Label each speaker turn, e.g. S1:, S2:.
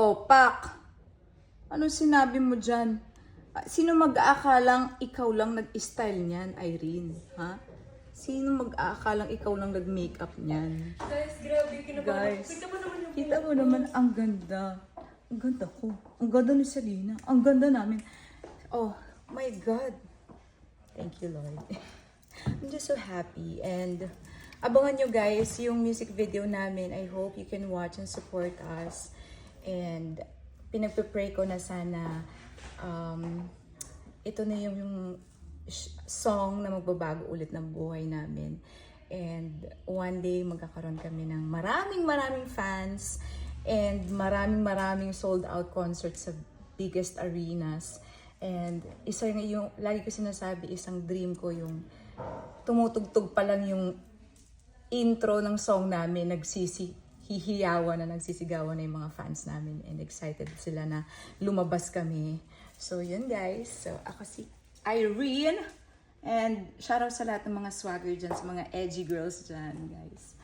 S1: Oh, Pak! Ano sinabi mo dyan? Sino mag-aakalang ikaw lang nag-style niyan, Irene? Ha? Sino mag-aakalang ikaw lang nag-makeup niyan?
S2: Guys, grabe.
S1: Guys,
S2: Kita mo naman yung
S1: kita mo naman, ang ganda. Ang ganda ko. Ang ganda ni Selena. Ang ganda namin. Oh, my God. Thank you, Lord. I'm just so happy. And abangan nyo guys yung music video namin. I hope you can watch and support us. And pinagpe-pray ko na sana ito na yung song na magbabago ulit ng buhay namin. And one day magkakaroon kami ng maraming fans and maraming sold out concerts sa biggest arenas. And isa yung lagi ko sinasabi, isang dream ko yung tumutugtog pa lang yung intro ng song namin, hihiyawan na, nagsisigawan na yung mga fans namin and excited sila na lumabas kami. So yun guys, so ako si Irene and shoutout sa lahat ng mga swagger dyan, sa mga edgy girls dyan guys.